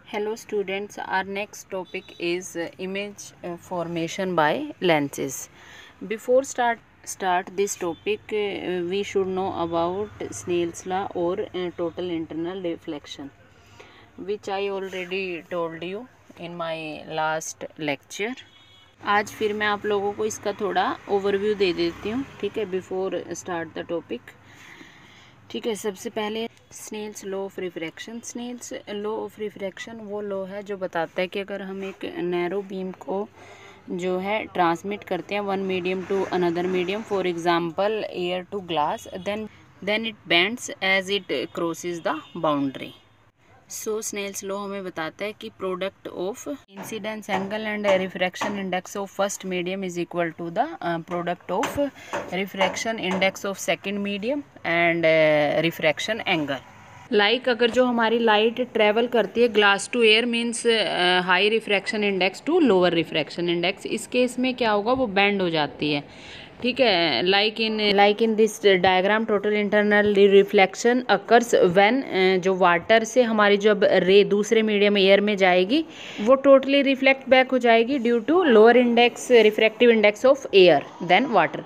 Hello students, our next topic is image formation by lenses. Before start this topic, we should know about Snell's law or total internal reflection, which I already told you in my last lecture. आज फिर मैं आप लोगों को इसका थोड़ा overview दे देती हूँ, ठीक है, बिफोर स्टार्ट द टॉपिक। ठीक है, सबसे पहले Snell's law of refraction. Snell's law of refraction वो लॉ है जो बताता है कि अगर हम एक नैरो बीम को जो है ट्रांसमिट करते हैं one medium to another medium, for example air to glass, then it bends as it crosses the boundary. So Snell's law हमें बताता है कि product of incidence angle and refraction index of first medium is equal to the product of refraction index of second medium and refraction angle. Like अगर जो हमारी light travel करती है glass to air means high refraction index to lower refraction index, इस case में क्या होगा, वो बेंड हो जाती है। ठीक है, like in this diagram total internal reflection occurs when जो वाटर से हमारी जब रे दूसरे मीडियम एयर में जाएगी वो टोटली रिफ्लेक्ट बैक हो जाएगी due to lower index refractive index of air than water.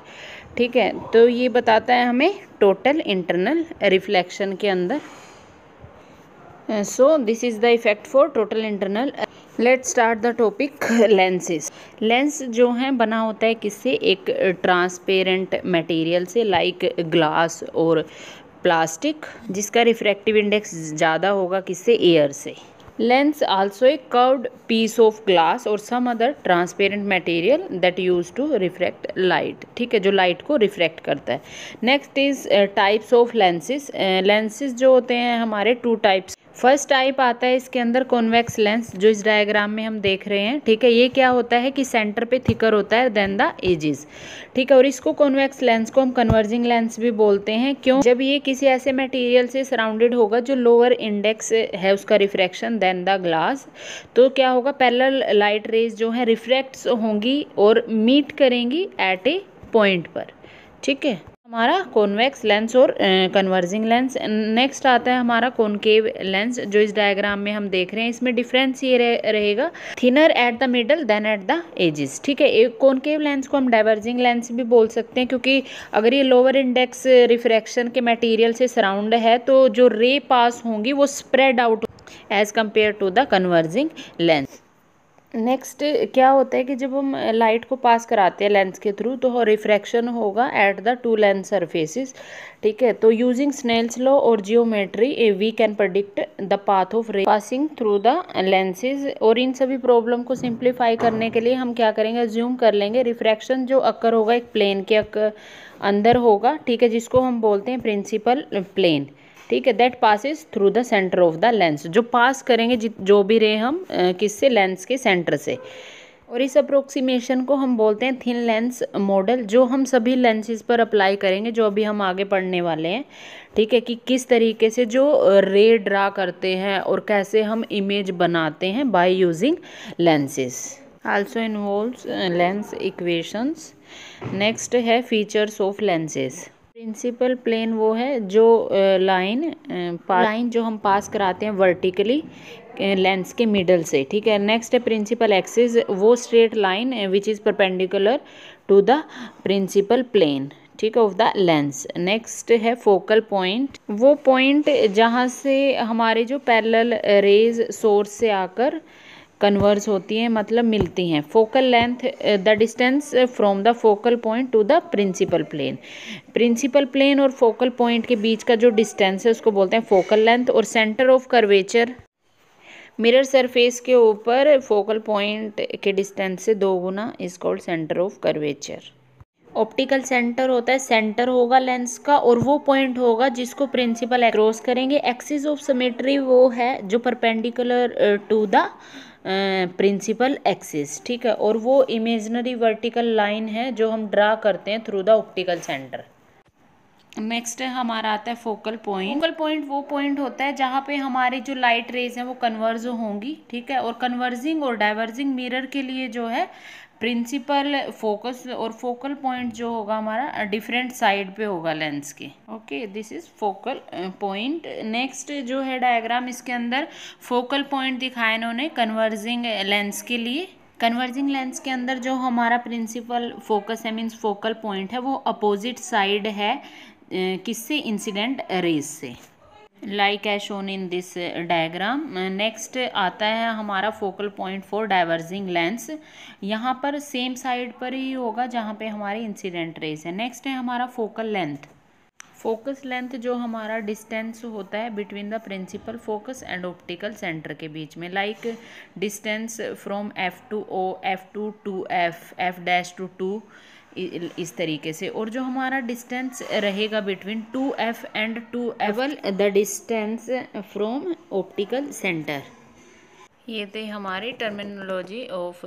ठीक है, तो ये बताता है हमें टोटल इंटरनल रिफ्लेक्शन के अंदर। So this is the effect for total internal. Let's start the topic lenses. Lens जो है बना होता है किससे, एक ट्रांसपेरेंट मटेरियल से, लाइक ग्लास और प्लास्टिक, जिसका रिफ्रैक्टिव इंडेक्स ज़्यादा होगा किससे, एयर से। Lens also a curved piece of glass और some other transparent material that use to refract light. ठीक है, जो लाइट को रिफ्रैक्ट करता है। Next is types of lenses. Lenses जो होते हैं हमारे टू टाइप्स। फर्स्ट टाइप आता है इसके अंदर कॉन्वेक्स लेंस, जो इस डायग्राम में हम देख रहे हैं। ठीक है, ये क्या होता है कि सेंटर पे थिकर होता है देन द एजेस। ठीक है, और इसको कॉन्वेक्स लेंस को हम कन्वर्जिंग लेंस भी बोलते हैं। क्यों? जब ये किसी ऐसे मटेरियल से सराउंडेड होगा जो लोअर इंडेक्स है उसका रिफ्रैक्शन देन द ग्लास, तो क्या होगा, पैरेलल लाइट रेज जो है रिफ्रैक्ट्स होंगी और मीट करेंगी एट ए पॉइंट पर। ठीक है, हमारा कॉन्वेक्स लेंस और कन्वर्जिंग लेंस। नेक्स्ट आता है हमारा कॉनकेव लेंस, जो इस डायग्राम में हम देख रहे हैं। इसमें डिफरेंस ये रहेगा, thinner at the middle than at the edges. ठीक है, एक कॉनकेव लेंस को हम डाइवर्जिंग लेंस भी बोल सकते हैं, क्योंकि अगर ये लोअर इंडेक्स रिफ्रैक्शन के मटेरियल से सराउंड है तो जो रे पास होंगी वो spread out as compare to the converging lens. Next क्या होता है कि जब हम लाइट को पास कराते हैं लेंस के थ्रू तो रिफ्रैक्शन होगा at the two lens surfaces. ठीक है, तो यूजिंग स्नेल्स लॉ और geometry we can predict the path of ray passing through the lenses. और इन सभी प्रॉब्लम को सिंप्लीफाई करने के लिए हम क्या करेंगे, ज्यूम कर लेंगे रिफ्रैक्शन जो अकर होगा एक प्लेन के अंदर होगा। ठीक है, जिसको हम बोलते हैं प्रिंसिपल प्लेन। ठीक है, that passes through the centre of the lens, जो पास करेंगे जो भी रे हम किससे, लेंस के सेंटर से। और इस अप्रोक्सीमेशन को हम बोलते हैं थिन लेंस मॉडल, जो हम सभी लेंसेज पर अप्लाई करेंगे, जो अभी हम आगे पढ़ने वाले हैं। ठीक है, कि किस तरीके से जो रे ड्रा करते हैं और कैसे हम इमेज बनाते हैं by using lenses. Also involves lens equations. Next है features of lenses. Principal plane वो है जो लाइन जो हम पास कराते हैं वर्टिकली लेंस के मिडल से। ठीक है, नेक्स्ट है प्रिंसिपल एक्सिस, वो straight line which is perpendicular to the principal plane, ठीक है, ऑफ द लेंस। नेक्स्ट है फोकल पॉइंट, वो पॉइंट जहाँ से हमारे जो पैरेलल रेज सोर्स से आकर कन्वर्स होती हैं, मतलब मिलती हैं। Focal length the distance from the focal point to the principal plane. Principal plane और फोकल पॉइंट के बीच का जो डिस्टेंस है उसको बोलते हैं फोकल लेंथ। और centre of curvature, mirror surface के ऊपर फोकल पॉइंट के डिस्टेंस से 2 गुना is called centre of curvature. Optical centre होता है, सेंटर होगा लेंस का और वो पॉइंट होगा जिसको प्रिंसिपल क्रॉस करेंगे। एक्सिस ऑफ सिमेट्री वो है जो perpendicular to the principal axis. ठीक है, और वो इमेजिनरी वर्टिकल लाइन है जो हम ड्रा करते हैं through the optical centre. Next हमारा आता है फोकल पॉइंट। फोकल पॉइंट वो पॉइंट होता है जहाँ पे हमारी जो लाइट रेज हैं वो कन्वर्ज होंगी। ठीक है, और कन्वर्जिंग और डाइवर्जिंग मिरर के लिए जो है प्रिंसिपल फोकस और फोकल पॉइंट जो होगा हमारा डिफरेंट साइड पे होगा लेंस के। Okay, this is focal point. Next जो है डायग्राम, इसके अंदर फोकल पॉइंट दिखाया इन्होंने कन्वर्जिंग लेंस के लिए। कन्वर्जिंग लेंस के अंदर जो हमारा प्रिंसिपल फोकस है मीन्स फोकल पॉइंट है वो अपोजिट साइड है किससे, इंसिडेंट रेज से, like as shown in this diagram. Next आता है हमारा focal point for diverging lens. यहाँ पर सेम साइड पर ही होगा जहाँ पे हमारे इंसिडेंट रेज है। नेक्स्ट है हमारा फोकल लेंथ। फोकस लेंथ जो हमारा डिस्टेंस होता है between the principal focus and optical centre के बीच में, like distance from f to o, f to f, f dash to 2, इस तरीके से। और जो हमारा डिस्टेंस रहेगा between 2f and 2f, the distance from optical centre. ये थे हमारी टर्मिनोलॉजी ऑफ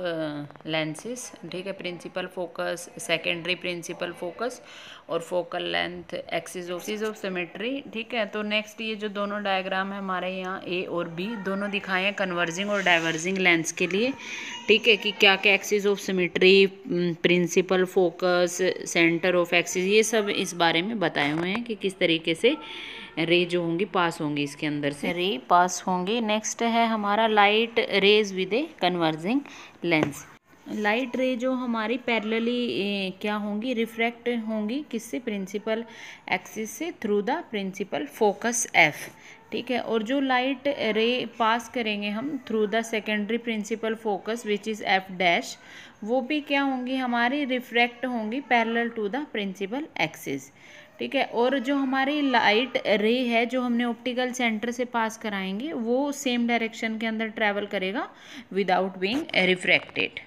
लेंसेस, ठीक है। Principal focus, secondary principal focus और focal length, axis of symmetry, ठीक है। तो नेक्स्ट ये जो दोनों डायग्राम है हमारे यहाँ ए और बी दोनों दिखाए हैं कन्वर्जिंग और डाइवर्जिंग लेंस के लिए, ठीक है, कि क्या क्या axis of symmetry, principal focus, centre of axis, ये सब इस बारे में बताए हुए हैं कि किस तरीके से रे जो होंगी पास होंगी, इसके अंदर से रे पास होंगी। नेक्स्ट है हमारा light rays with a converging lens. Light ray जो हमारी पैरेलली क्या होंगी, रिफ्रैक्ट होंगी किससे, प्रिंसिपल एक्सिस से through the principal focus F, ठीक है। और जो लाइट रे पास करेंगे हम through the secondary principal focus which is F dash, वो भी क्या होंगी हमारी, रिफ्रैक्ट होंगी parallel to the principal axis, ठीक है। और जो हमारी लाइट रे है जो हमने ऑप्टिकल सेंटर से पास कराएंगे वो सेम डायरेक्शन के अंदर ट्रैवल करेगा without being refracted.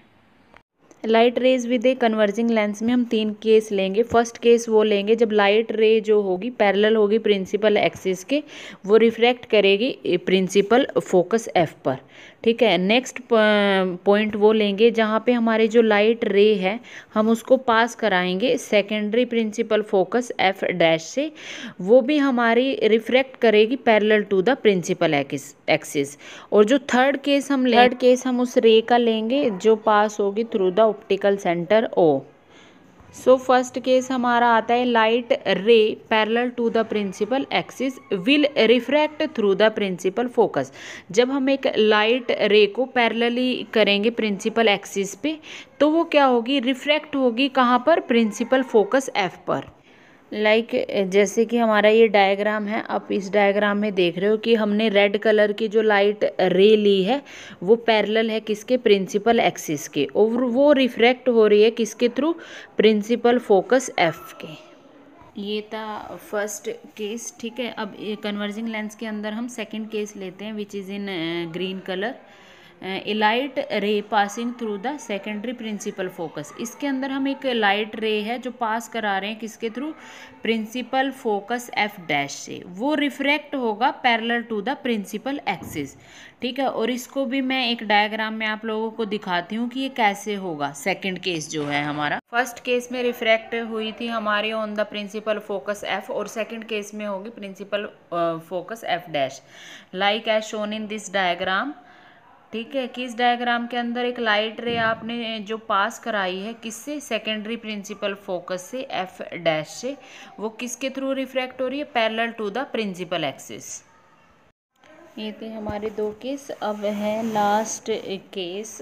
Light rays with a converging lens में हम 3 केस लेंगे। फर्स्ट केस वो लेंगे जब लाइट रे जो होगी पैरेलल होगी प्रिंसिपल एक्सिस के, वो रिफ्रैक्ट करेगी प्रिंसिपल फोकस एफ पर, ठीक है। नेक्स्ट पॉइंट वो लेंगे जहाँ पे हमारी जो लाइट रे है हम उसको पास कराएंगे secondary principal focus F dash से, वो भी हमारी रिफ्रैक्ट करेगी parallel to the principal axis. और जो थर्ड केस हम उस रे का लेंगे जो पास होगी through the optical centre O. So first case हमारा आता है light ray parallel to the principal axis will refract through the principal focus. जब हम एक लाइट रे को पैरेलली करेंगे प्रिंसिपल एक्सिस पे तो वो क्या होगी, रिफ्रैक्ट होगी कहाँ पर, प्रिंसिपल फोकस एफ पर। लाइक जैसे कि हमारा ये डायग्राम है, आप इस डायग्राम में देख रहे हो कि हमने रेड कलर की जो लाइट रे ली है वो पैरेलल है किसके, प्रिंसिपल एक्सिस के, और वो रिफ्रैक्ट हो रही है किसके थ्रू, प्रिंसिपल फोकस एफ के। ये था फर्स्ट केस, ठीक है। अब कन्वर्जिंग लेंस के अंदर हम सेकंड केस लेते हैं which is in green colour. A light ray passing through the secondary principal focus. इसके अंदर हम एक लाइट रे है जो पास करा रहे हैं किसके through, principal focus F dash से, वो रिफ्रैक्ट होगा parallel to the principal axis, ठीक है। और इसको भी मैं एक डायग्राम में आप लोगों को दिखाती हूँ कि ये कैसे होगा। सेकंड केस जो है हमारा, फर्स्ट केस में रिफ्रैक्ट हुई थी हमारी on the principal focus F, और सेकंड केस में होगी principal focus F dash, like as shown in this diagram, ठीक है। कि इस डायग्राम के अंदर एक लाइट रे आपने जो पास कराई है किससे, सेकेंडरी प्रिंसिपल फोकस से एफ डैश से, वो किसके थ्रू रिफ्रैक्ट हो रही है, parallel to the principal axis. ये थे हमारे 2 केस। अब है last case,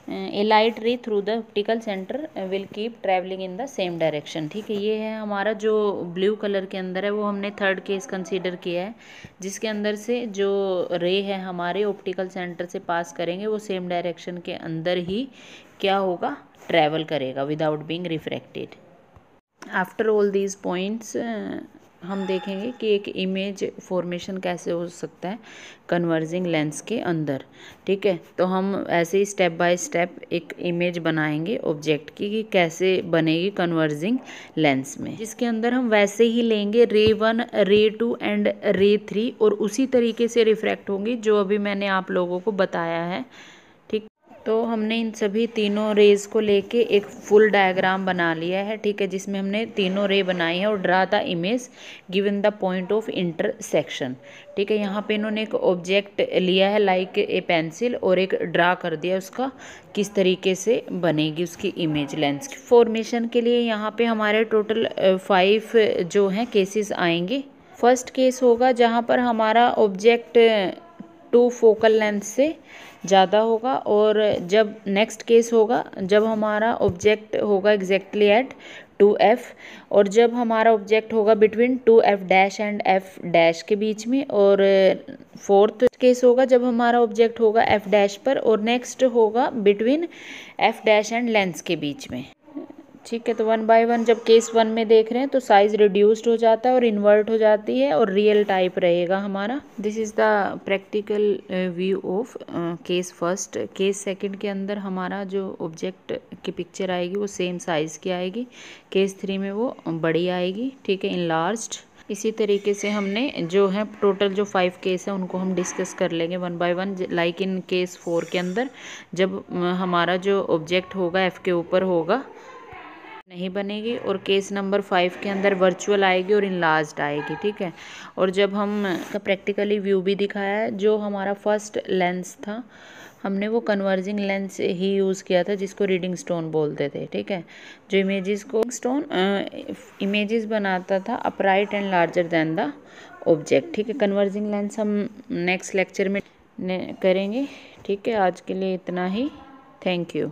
a light ray through the optical centre will keep travelling in the same direction, ठीक है। ये है हमारा जो ब्लू कलर के अंदर है वो हमने थर्ड केस कंसीडर किया है, जिसके अंदर से जो रे है हमारे ऑप्टिकल सेंटर से पास करेंगे वो सेम डायरेक्शन के अंदर ही क्या होगा, ट्रैवल करेगा without being refracted. After all these points हम देखेंगे कि एक इमेज फॉर्मेशन कैसे हो सकता है कन्वर्जिंग लेंस के अंदर, ठीक है। तो हम ऐसे ही स्टेप बाय स्टेप एक इमेज बनाएंगे ऑब्जेक्ट की कि कैसे बनेगी कन्वर्जिंग लेंस में, जिसके अंदर हम वैसे ही लेंगे रे 1, रे 2 एंड रे 3, और उसी तरीके से रिफ्रैक्ट होंगी जो अभी मैंने आप लोगों को बताया है, ठीक। तो हमने इन सभी तीनों रेज को लेके एक फुल डायग्राम बना लिया है, ठीक है, जिसमें हमने तीनों रे बनाई है और draw the image given the point of intersection, ठीक है। यहाँ पे इन्होंने एक ऑब्जेक्ट लिया है लाइक ए पेंसिल और एक ड्रा कर दिया उसका किस तरीके से बनेगी उसकी इमेज लेंस की फॉर्मेशन के लिए। यहाँ पे हमारे टोटल 5 जो हैं केसेस आएंगे। फर्स्ट केस होगा जहाँ पर हमारा ऑब्जेक्ट 2 फोकल लेंथ से ज़्यादा होगा, और जब नेक्स्ट केस होगा जब हमारा ऑब्जेक्ट होगा एग्जैक्टली एट 2f, और जब हमारा ऑब्जेक्ट होगा between 2f dash and f dash के बीच में, और फोर्थ केस होगा जब हमारा ऑब्जेक्ट होगा f डैश पर, और नेक्स्ट होगा between f dash and lens के बीच में, ठीक है। तो 1 बाय 1 जब केस 1 में देख रहे हैं तो साइज रिड्यूस्ड हो जाता है और इन्वर्ट हो जाती है और रियल टाइप रहेगा हमारा। This is the practical view of case first. Case second के अंदर हमारा जो ऑब्जेक्ट की पिक्चर आएगी वो सेम साइज़ की आएगी। केस 3 में वो बड़ी आएगी, ठीक है, इनलार्ज्ड। इसी तरीके से हमने जो है टोटल जो 5 केस है उनको हम डिस्कस कर लेंगे 1 बाय 1। लाइक इन केस 4 के अंदर जब हमारा जो ऑब्जेक्ट होगा एफ के ऊपर होगा नहीं बनेगी, और केस नंबर 5 के अंदर वर्चुअल आएगी और इनलार्ज्ड आएगी, ठीक है। और जब हम का प्रैक्टिकली व्यू भी दिखाया है, जो हमारा फर्स्ट लेंस था हमने वो कन्वर्जिंग लेंस ही यूज़ किया था जिसको रीडिंग स्टोन बोलते थे, ठीक है। जो इमेजेस को स्टोन इमेजेस बनाता था upright and larger than the object, ठीक है। कन्वर्जिंग लेंस हम नेक्स्ट लेक्चर में करेंगे, ठीक है। आज के लिए इतना ही, थैंक यू।